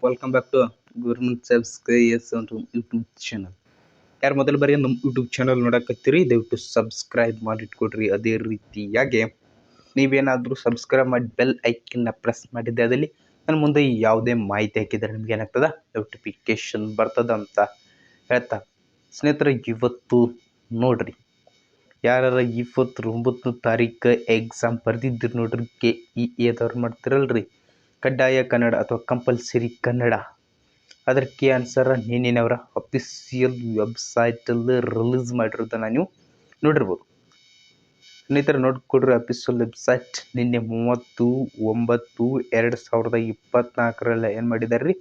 Welcome back to government success ಒಂದು YouTube channel. ಯಾರು ಮೊದಲ ಬಾರಿ ನಮ್ಮ ಯೂಟ್ಯೂಬ್ ಚಾನಲ್ ನೋಡಕತ್ತೀರಿ, ದಯವಿಟ್ಟು ಸಬ್ಸ್ಕ್ರೈಬ್ ಮಾಡಿಟ್ಕೊಡ್ರಿ. ಅದೇ ರೀತಿಯಾಗಿ ನೀವೇನಾದರೂ ಸಬ್ಸ್ಕ್ರೈಬ್ ಮಾಡಿ ಬೆಲ್ ಐಕನ್ನ ಪ್ರೆಸ್ ಮಾಡಿದ್ದೆ ಅದಲ್ಲಿ ನನ್ನ ಮುಂದೆ ಯಾವುದೇ ಮಾಹಿತಿ ಹಾಕಿದರೆ ನಿಮ್ಗೆ ಏನಾಗ್ತದ ನೋಟಿಫಿಕೇಶನ್ ಬರ್ತದ ಅಂತ ಹೇಳ್ತಾ ಸ್ನೇಹಿತರೆ, ಇವತ್ತು ನೋಡ್ರಿ ಯಾರ 29 ತಾರೀಕು ಎಕ್ಸಾಮ್ ಬರೆದಿದ್ರು ನೋಡ್ರಿ, KEA ಮಾಡ್ತಿರಲ್ರಿ ಕಡ್ಡಾಯ ಕನ್ನಡ ಅಥವಾ ಕಂಪಲ್ಸರಿ ಕನ್ನಡ. ಅದಕ್ಕೆ ಆನ್ಸರ್ ನಿನ್ನೆನವರ ಅಫಿಷಿಯಲ್ ವೆಬ್ಸೈಟಲ್ಲಿ ರಿಲೀಸ್ ಮಾಡಿರೋದನ್ನು ನೀವು ನೋಡಿರ್ಬೋದು. ಸ್ನೇಹಿತರೆ ನೋಡ್ಕೊಡ್ರಿ, ಅಫಿಷಿಯಲ್ ವೆಬ್ಸೈಟ್ ನಿನ್ನೆ 30/9/2024 ಏನು ಮಾಡಿದ್ದಾರೆ ರೀ,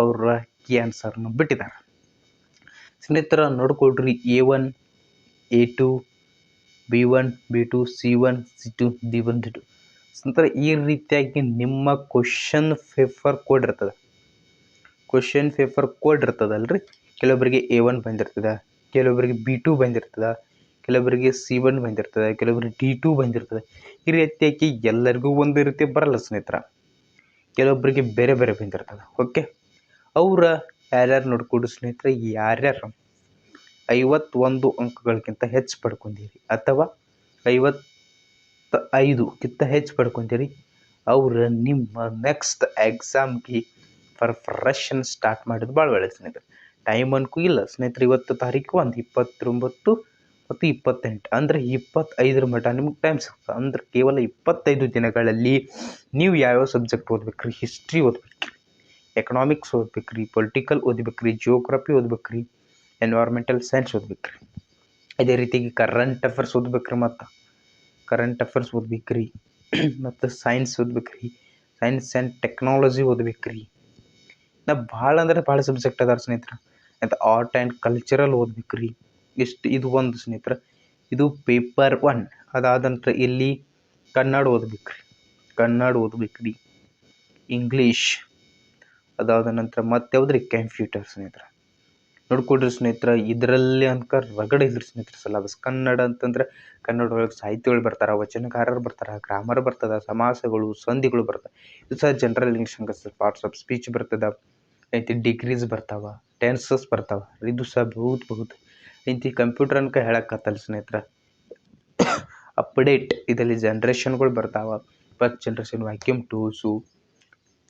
ಅವರ ಕೀ ಆನ್ಸರ್ನ ಬಿಟ್ಟಿದ್ದಾರೆ. ಸ್ನೇಹಿತರ ನೋಡ್ಕೊಡ್ರಿ, A1 A2 B1 B2 C1 C2 D1 D2. ಸ್ನೇಹಿತರೆ ಈ ರೀತಿಯಾಗಿ ನಿಮ್ಮ ಕ್ವಶನ್ ಪೇಪರ್ ಕೋಡ್ ಇರ್ತದಲ್ರಿ. ಕೆಲವೊಬ್ಬರಿಗೆ A1 ಬಂದಿರ್ತದೆ, ಕೆಲವೊಬ್ಬರಿಗೆ B2 ಬಂದಿರ್ತದೆ, ಕೆಲವೊಬ್ಬರಿಗೆ C1 ಬಂದಿರ್ತದೆ, ಕೆಲವೊಬ್ಬರಿಗೆ D2 ಬಂದಿರ್ತದೆ. ಈ ರೀತಿಯಾಗಿ ಎಲ್ಲರಿಗೂ ಒಂದು ರೀತಿ ಬರಲ್ಲ ಸ್ನೇಹಿತರ, ಕೆಲವೊಬ್ಬರಿಗೆ ಬೇರೆ ಬೇರೆ ಬಂದಿರ್ತದೆ. ಓಕೆ, ಅವರ ಯಾರ್ಯಾರು ನೋಡ್ಕೊಡು ಸ್ನೇಹಿತರೆ, ಯಾರ್ಯಾರು 51 ಅಂಕಗಳಿಗಿಂತ ಹೆಚ್ಚು ಪಡ್ಕೊಂಡಿರಿ ಅಥವಾ 55ಕ್ಕಿಂತ ಹೆಚ್ಚು ಪಡ್ಕೊಂತೀರಿ, ಅವರು ನಿಮ್ಮ ನೆಕ್ಸ್ಟ್ ಎಕ್ಸಾಮ್ಗೆ ಪ್ರಿಪ್ರೇಷನ್ ಸ್ಟಾರ್ಟ್ ಮಾಡಿದ್ದು ಭಾಳ ಒಳ್ಳೆಯದು ಸ್ನೇಹಿತರೆ. ಟೈಮ್ ಅನ್ಕೂ ಇಲ್ಲ ಸ್ನೇಹಿತರೆ, ಇವತ್ತು ತಾರೀಕು 29 ಮತ್ತು 28 ಅಂದರೆ 25 ಮಟ್ಟ ನಿಮ್ಗೆ ಟೈಮ್ ಸಿಗ್ತದೆ. ಅಂದ್ರೆ ಕೇವಲ 25 ದಿನಗಳಲ್ಲಿ ನೀವು ಯಾವ್ಯಾವ ಸಬ್ಜೆಕ್ಟ್ ಓದ್ಬೇಕ್ರಿ, ಹಿಸ್ಟ್ರಿ ಓದ್ಬೇಕ್ರಿ, ಎಕನಾಮಿಕ್ಸ್ ಓದ್ಬೇಕ್ರಿ, ಪೊಲಿಟಿಕಲ್ ಓದ್ಬೇಕ್ರಿ, ಜಿಯೋಗ್ರಫಿ ಓದ್ಬೇಕ್ರಿ, ಎನ್ವೈರ್ಮೆಂಟಲ್ ಸೈನ್ಸ್ ಓದ್ಬೇಕ್ರಿ, ಅದೇ ರೀತಿಯಾಗಿ ಕರೆಂಟ್ ಅಫೇರ್ಸ್ ಓದ್ಬೇಕ್ರಿ, ಮತ್ತು ಸೈನ್ಸ್ ಓದ್ಬೇಕ್ರಿ, ಸೈನ್ಸ್ ಆ್ಯಂಡ್ ಟೆಕ್ನಾಲಜಿ ಓದ್ಬೇಕ್ರಿ. ಭಾಳ ಅಂದ್ರೆ ಭಾಳ ಸಬ್ಜೆಕ್ಟ್ ಅದಾರ ಸ್ನೇಹಿತರೆ. ಮತ್ತು ಆರ್ಟ್ ಆ್ಯಂಡ್ ಕಲ್ಚರಲ್ ಓದ್ಬೇಕ್ರಿ. ಇದು ಒಂದು ಸ್ನೇಹಿತರೆ, ಇದು ಪೇಪರ್ 1. ಅದಾದ ನಂತರ ಇಲ್ಲಿ ಕನ್ನಡ ಓದ್ಬೇಕ್ರಿ, ಇಂಗ್ಲೀಷ್, ಅದಾದ ನಂತರ ಮತ್ತೆ ಯಾವ್ದ್ರಿ ಕಂಪ್ಯೂಟರ್ ಸ್ನೇಹಿತರೆ. ನೋಡ್ಕೊಡ್ರಿ ಸ್ನೇಹಿತರೆ, ಇದರಲ್ಲಿ ಅನ್ಕ ರಗಡ ಇದ್ರಿ ಸ್ನೇಹಿತರೆ ಸಿಲೆಬಸ್. ಕನ್ನಡ ಅಂತಂದ್ರೆ ಕನ್ನಡ ಒಳಗೆ ಸಾಹಿತ್ಯಗಳು ಬರ್ತಾರೆ, ವಚನಕಾರರು ಬರ್ತಾರೆ, ಗ್ರಾಮರ್ ಬರ್ತದೆ, ಸಮಾಸಗಳು, ಸಂಧಿಗಳು ಬರ್ತವೆ. ಇದು ಸಹ ಜನರಲ್ ಇಂಗ್ಲೀಷ್ ಹಂಗೆ ಪಾರ್ಟ್ಸ್ ಆಫ್ ಸ್ಪೀಚ್ ಬರ್ತದೆ, ಐತಿ ಡಿಗ್ರೀಸ್ ಬರ್ತಾವ, ಟೆನ್ಸಸ್ ಬರ್ತಾವ. ಇದು ಸಹ ಬಹುದು ಐತಿ. ಕಂಪ್ಯೂಟರ್ ಅನ್ಕ ಹೇಳಕ್ಕತ್ತಲ್ಲ ಸ್ನೇಹಿತರೆ, ಅಪ್ಡೇಟ್ ಇದರಲ್ಲಿ ಜನ್ರೇಷನ್ಗಳು ಬರ್ತಾವ, ಫಸ್ಟ್ ಜನ್ರೇಷನ್ ವ್ಯಾಕ್ಯೂಮ್ ಟೂಲ್ಸು,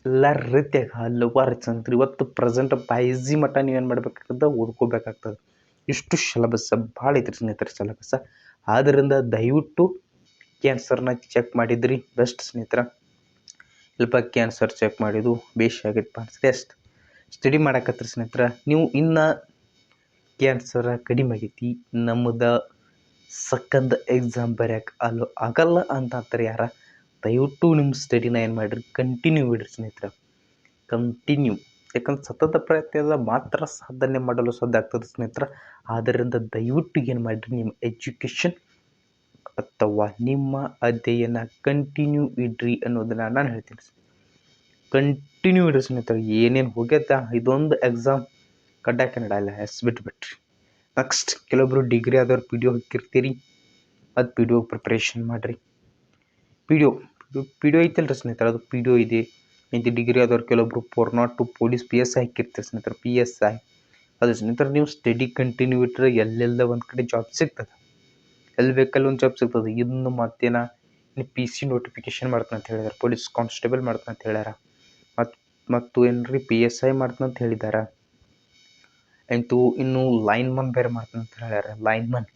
ಎಲ್ಲ ರೀತಿಯಾಗಿ ಹಲವಾರು ಚಂದ್ರ. ಇವತ್ತು ಪ್ರೆಸೆಂಟ್ ಪೈಜಿ ಮಟ್ಟ ನೀವೇನು ಮಾಡ್ಬೇಕಾಗ್ತದೆ, ಓದ್ಕೋಬೇಕಾಗ್ತದೆ. ಇಷ್ಟು ಸಿಲೆಬಸ್ ಭಾಳ ಐತ್ರಿ ಸ್ನೇಹಿತರೆ ಸಿಲೆಬಸ್. ಆದ್ದರಿಂದ ದಯವಿಟ್ಟು ಕ್ಯಾನ್ಸರ್ನ ಚೆಕ್ ಮಾಡಿದ್ರಿ ಬೆಸ್ಟ್ ಸ್ನೇಹಿತರ. ಸ್ವಲ್ಪ ಕ್ಯಾನ್ಸರ್ ಚೆಕ್ ಮಾಡಿದ್ದು ಬೇಷ್ ಆಗೈತಪ್ಪ ಅನ್ಸುತ್ತೆ. ಎಷ್ಟು ಸ್ಟಡಿ ಮಾಡಕತ್ರಿ ಸ್ನೇಹಿತರ, ನೀವು ಇನ್ನು ಕ್ಯಾನ್ಸರ ಕಡಿಮೆ ಆಗೈತಿ, ನಮ್ಮದು ಸೆಕೆಂಡ್ ಎಕ್ಸಾಮ್ ಬರೆಯೋಕೆ ಆಗಲ್ಲ ಅಂತ ಅಂತಾರೆ ಯಾರ, ದಯವಿಟ್ಟು ನಿಮ್ಮ ಸ್ಟಡಿನ ಏನು ಮಾಡಿರಿ, ಕಂಟಿನ್ಯೂ ಬಿಡ್ರಿ ಸ್ನೇಹಿತರೆ, ಕಂಟಿನ್ಯೂ. ಯಾಕಂದ್ರೆ ಸತತ ಪ್ರಯತ್ನದ ಮಾತ್ರ ಸಾಧನೆ ಮಾಡಲು ಸಾಧ್ಯ ಆಗ್ತದೆ ಸ್ನೇಹಿತರೆ. ಆದ್ದರಿಂದ ದಯವಿಟ್ಟು ಏನು ಮಾಡಿರಿ, ನಿಮ್ಮ ಎಜುಕೇಷನ್ ಅಥವಾ ನಿಮ್ಮ ಅಧ್ಯಯನ ಕಂಟಿನ್ಯೂ ಇಡ್ರಿ ಅನ್ನೋದನ್ನು ನಾನು ಹೇಳ್ತೀನಿ. ಕಂಟಿನ್ಯೂ ಇಡ್ರಿ ಸ್ನೇಹಿತರೆ. ಏನೇನು ಹೋಗ್ಯದ ಇದೊಂದು ಎಕ್ಸಾಮ್ ಕಡ್ಡಾಯ ಕನ್ನಡ ಎಲ್ಲ ಬಿಟ್ಬಿಟ್ರಿ. ನೆಕ್ಸ್ಟ್ ಕೆಲವೊಬ್ರು ಡಿಗ್ರಿ ಆದವ್ರು PDO ಹಾಕಿರ್ತೀರಿ, ಅದು PDO ಪ್ರಿಪ್ರೇಷನ್ ಮಾಡಿರಿ. PDO ಐತಲ್ರಿ ಸ್ನೇಹಿತರೆ, ಅದು PDO ಇದೆ. ಇದು ಡಿಗ್ರಿ ಆದವ್ರು ಕೆಲವೊಬ್ರು 402 ಪೊಲೀಸ್ PSI ಹಾಕಿರ್ತೀರಿ ಸ್ನೇಹಿತರೆ, PSI. ಅದು ಸ್ನೇಹಿತರೆ ನೀವು ಸ್ಟಡಿ ಕಂಟಿನ್ಯೂ ಇಟ್ಟರೆ ಎಲ್ಲೆಲ್ಲ ಒಂದು ಕಡೆ ಜಾಬ್ ಸಿಗ್ತದೆ, ಎಲ್ಲಿ ಬೇಕಲ್ಲಿ ಒಂದು ಜಾಬ್ ಸಿಗ್ತದೆ. ಇನ್ನು ಮತ್ತೇನ PC ನೋಟಿಫಿಕೇಶನ್ ಮಾಡ್ತಾನೆ ಅಂತ ಹೇಳಿದಾರೆ, ಪೊಲೀಸ್ ಕಾನ್ಸ್ಟೇಬಲ್ ಮಾಡ್ತಾನೆ ಅಂತ ಹೇಳ್ಯಾರ, ಮತ್ತು ಏನ್ರಿ PSI ಮಾಡ್ತಾನೆ ಅಂತ ಹೇಳಿದ್ದಾರೆ. ಆಯಿತು, ಇನ್ನು ಲೈನ್ಮನ್ ಬೇರೆ ಮಾಡ್ತಾನೆ ಅಂತ ಹೇಳ್ಯಾರ, ಲೈನ್ಮನ್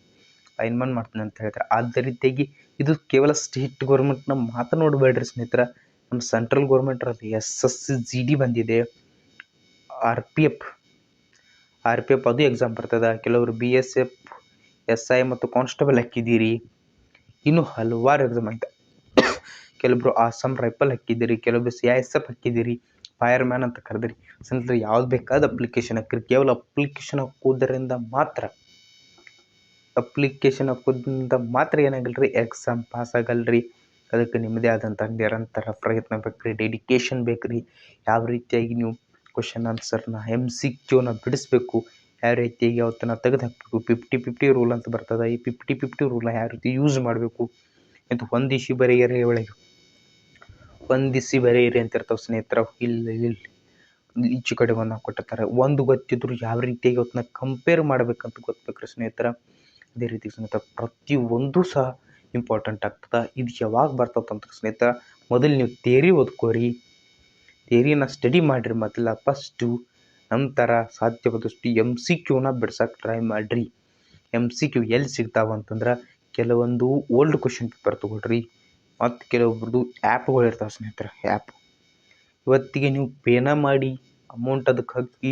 ಮಾಡ್ತಾನೆ ಅಂತ ಹೇಳ್ತಾರೆ. ಅದೇ ರೀತಿಯಾಗಿ ಇದು ಕೇವಲ ಸ್ಟೇಟ್ ಗೌರ್ಮೆಂಟ್ನ ಮಾತ್ರ ನೋಡಬೇಡ್ರಿ ಸ್ನೇಹಿತರೆ, ನಮ್ಮ ಸೆಂಟ್ರಲ್ ಗೌರ್ಮೆಂಟ್ SSC GD ಬಂದಿದೆ, RPF ಅದು ಎಕ್ಸಾಮ್ ಬರ್ತದೆ. ಕೆಲವರು BSF SI ಮತ್ತು ಕಾನ್ಸ್ಟೇಬಲ್ ಹಾಕಿದ್ದೀರಿ. ಇನ್ನು ಹಲವಾರು ಎಕ್ಸಾಮ್ ಐತೆ. ಕೆಲವೊಬ್ರು ಆಸಾಮ್ ರೈಫಲ್ ಹಾಕಿದ್ದೀರಿ, ಕೆಲವೊಬ್ರು CISF ಹಾಕಿದ್ದೀರಿ, ಫೈರ್ ಮ್ಯಾನ್ ಅಂತ ಕರೆದ್ರಿ. ಸ್ನೇಹಿತರೆ ಯಾವ್ದು ಬೇಕಾದ ಅಪ್ಲಿಕೇಶನ್ ಹಾಕಿರಿ. ಕೇವಲ ಅಪ್ಲಿಕೇಶನ್ ಹಾಕೋದ್ರಿಂದ ಮಾತ್ರ ಏನಾಗಲ್ರಿ, ಎಕ್ಸಾಮ್ ಪಾಸ್ ಆಗಲ್ರಿ. ಅದಕ್ಕೆ ನಿಮ್ಮದೇ ಆದಂಥ ನಿರಂತರ ಪ್ರಯತ್ನ ಬೇಕ್ರಿ, ಡೆಡಿಕೇಶನ್ ಬೇಕ್ರಿ. ಯಾವ ರೀತಿಯಾಗಿ ನೀವು ಕ್ವಶನ್ ಆನ್ಸರ್ನ MCQನ ಬಿಡಿಸ್ಬೇಕು, ಯಾವ ರೀತಿಯಾಗಿ ಅವತ್ತನ್ನು ತೆಗೆದು ಹಾಕಬೇಕು, 50-50 ರೂಲ್ ಅಂತ ಬರ್ತದೆ. ಈ 50-50 ರೂಲ್ನ ಯಾವ ರೀತಿ ಯೂಸ್ ಮಾಡಬೇಕು ಅಂತ ಹೊಂದಿಸಿ ಬರೆಯಿರಿ ಅಂತ ಇರ್ತಾವೆ ಸ್ನೇಹಿತರೆ. ಇಲ್ಲಿ ಈಚೆ ಕಡೆ ಒಂದು ಕೊಟ್ಟಿರ್ತಾರೆ. ಒಂದು ಗೊತ್ತಿದ್ರು ಯಾವ ರೀತಿಯಾಗಿ ಅವತ್ತನ್ನ ಕಂಪೇರ್ ಮಾಡ್ಬೇಕಂತ ಗೊತ್ತಬೇಕ್ರಿ ಸ್ನೇಹಿತರ. ಅದೇ ರೀತಿ ಸ್ನೇಹಿತರ ಪ್ರತಿಯೊಂದು ಸಹ ಇಂಪಾರ್ಟೆಂಟ್ ಆಗ್ತದೆ. ಇದು ಯಾವಾಗ ಬರ್ತದಂತ ಸ್ನೇಹಿತರ, ಮೊದಲು ನೀವು ಥಿಯರಿ ಓದ್ಕೋರಿ, ಥಿಯರಿನ ಸ್ಟಡಿ ಮಾಡಿರಿ ಮೊದಲ ಫಸ್ಟು. ನಂತರ ಸಾಧ್ಯವಾದಷ್ಟು MCQ ಬಿಡ್ಸಕ್ಕೆ ಟ್ರೈ ಮಾಡಿರಿ. MCQ ಎಲ್ಲಿ ಸಿಗ್ತಾವ ಅಂತಂದ್ರೆ ಕೆಲವೊಂದು ಓಲ್ಡ್ ಕ್ವಶನ್ ಪೇಪರ್ ತೊಗೊಳ್ರಿ, ಮತ್ತು ಕೆಲವೊಬ್ರದ್ದು ಆ್ಯಪ್ಗಳು ಇರ್ತಾವೆ ಸ್ನೇಹಿತರೆ. ಇವತ್ತಿಗೆ ನೀವು ಪೇನ ಮಾಡಿ ಅಮೌಂಟ್ ಅದಕ್ಕೆ ಹಾಕಿ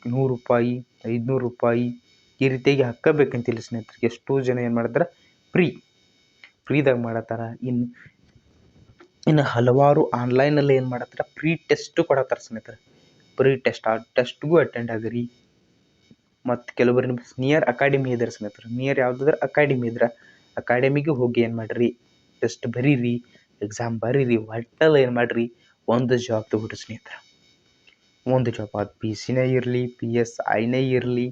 ₹100 ₹500 ಈ ರೀತಿಯಾಗಿ ಹಾಕಬೇಕಂತಿಲ್ಲ ಸ್ನೇಹಿತರೆ. ಎಷ್ಟೋ ಜನ ಏನು ಮಾಡ್ತಾರೆ, ಫ್ರೀದಾಗ ಮಾಡತ್ತಾರ. ಇನ್ನು ಹಲವಾರು ಆನ್ಲೈನಲ್ಲಿ ಏನು ಮಾಡತ್ತಾರ, ಫ್ರೀ ಟೆಸ್ಟ್ ಕೊಡತ್ತಾರ ಸ್ನೇಹಿತರೆ. ಫ್ರೀ ಟೆಸ್ಟ್, ಆ ಟೆಸ್ಟ್ಗೂ ಅಟೆಂಡ್ ಆಗಿರಿ. ಮತ್ತು ಕೆಲವೊಬ್ಬರು ನಿಮ್ಮ ನಿಯರ್ ಅಕಾಡೆಮಿ ಇದ್ದಾರೆ ಸ್ನೇಹಿತರೆ. ನಿಯರ್ ಯಾವುದಾದ್ರೆ ಅಕಾಡೆಮಿ ಇದ್ರೆ ಅಕಾಡೆಮಿಗೆ ಹೋಗಿ ಏನು ಮಾಡಿರಿ, ಟೆಸ್ಟ್ ಬರೀರಿ, ಎಕ್ಸಾಮ್ ಬರೀರಿ. ಒಟ್ಟಲ್ಲಿ ಏನು ಮಾಡಿರಿ, ಒಂದು ಜಾಬ್ ತಗೊಳ್ರಿ ಸ್ನೇಹಿತರೆ. ಒಂದು ಜಾಬ್, ಅದು PC ಇರಲಿ, PSI ಇರಲಿ,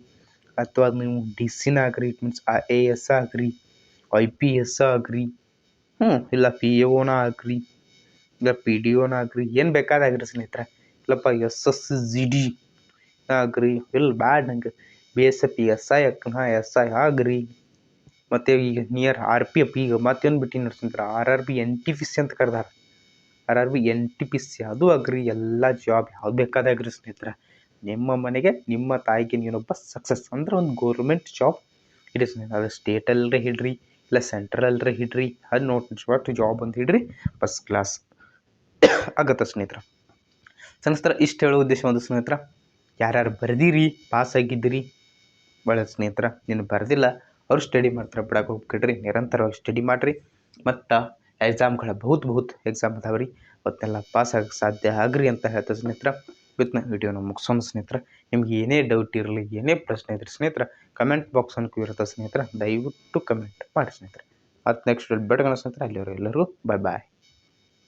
ಅಥವಾ ನೀವು DC agri, it means IAS agri, IPS ಆಗ್ರಿ, ಇಲ್ಲ PO ಆಗ್ರಿ, ಇಲ್ಲ PDO ಆಗ್ರಿ, ಏನು ಬೇಕಾದಾಗ್ರಿ ಸ್ನೇಹಿತರೆ. ಇಲ್ಲಪ್ಪ SSGD ಆಗ್ರಿ, ಇಲ್ಲ ಬ್ಯಾಡ್ ನಂಗೆ BSF SI SI ಆಗ್ರಿ. ಮತ್ತು ಈಗ ನಿಯರ್ RPF, ಈಗ ಮತ್ತೇನು ಬಿಟ್ಟಿನ ಸ್ನೇಹಿತರೆ, RRB NTPC ಅಂತ ಕರೆದಾರ. RRB NTPC ಅದು ಆಗ್ರಿ. ಎಲ್ಲ ಜಾಬ್ ಯಾವ್ದು ಬೇಕಾದಾಗ್ರಿ ಸ್ನೇಹಿತರೆ. ನಿಮ್ಮ ಮನೆಗೆ ನಿಮ್ಮ ತಾಯಿಗೆ ನೀನೊಬ್ಬ ಸಕ್ಸಸ್ ಅಂದ್ರೆ ಒಂದು ಗೌರ್ಮೆಂಟ್ ಜಾಬ್ ಇಡಿ ಸ್ನೇಹಿತರೆ. ಅದು ಸ್ಟೇಟಲ್ಲೇ ಹಿಡ್ರಿ, ಇಲ್ಲ ಸೆಂಟ್ರಲ್ರೇ ಹಿಡ್ರಿ, ಅದು ನೋಟ್ ಜಾಬ್ ಅಂತ ಹಿಡ್ರಿ, ಫಸ್ಟ್ ಕ್ಲಾಸ್ ಆಗತ್ತೆ ಸ್ನೇಹಿತರೆ. ಸ್ನೇಹಿತರೆ ಇಷ್ಟು ಹೇಳೋ ಉದ್ದೇಶ ಒಂದು ಸ್ನೇಹಿತರೆ, ಯಾರ್ಯಾರು ಬರೆದಿರಿ, ಪಾಸ್ ಆಗಿದ್ದೀರಿ ಒಳ್ಳೆ ಸ್ನೇಹಿತರೆ. ನೀನು ಬರೆದಿಲ್ಲ ಅವ್ರು ಸ್ಟಡಿ ಮಾಡ್ತಾರೆ, ಬಿಡಕ್ಕೆ ಹೋಗ್ಬಿಡ್ರಿ. ನಿರಂತರವಾಗಿ ಸ್ಟಡಿ ಮಾಡಿರಿ. ಮತ್ತು ಎಕ್ಸಾಮ್ಗಳ ಬಹುತ್ ಎಕ್ಸಾಮ್ ಅದಾವ್ರಿ, ಅವತ್ತೆಲ್ಲ ಪಾಸ್ ಆಗಕ್ಕೆ ಸಾಧ್ಯ ಆಗ್ರಿ ಅಂತ ಹೇಳ್ತಾರೆ ಸ್ನೇಹಿತರೆ. ಇವತ್ತಿನ ವಿಡಿಯೋನ ಮುಗಿಸೋಣ ಸ್ನೇಹಿತರೆ. ನಿಮ್ಗೆ ಏನೇ ಡೌಟ್ ಇರಲಿ, ಏನೇ ಪ್ರಶ್ನೆ ಇದ್ರಿ ಸ್ನೇಹಿತರೆ, ಕಮೆಂಟ್ ಬಾಕ್ಸ್ ಅನ್ಕೂ ಇರುತ್ತೆ ಸ್ನೇಹಿತರೆ. ದಯವಿಟ್ಟು ಕಮೆಂಟ್ ಮಾಡಿ ಸ್ನೇಹಿತರೆ. ಮತ್ತು ನೆಕ್ಸ್ಟ್ ಬೆಟ್ಗೋಣ ಸ್ನೇಹಿತರೆ. ಅಲ್ಲಿವರೆಗೂ ಎಲ್ಲರಿಗೂ ಬಾಯ್.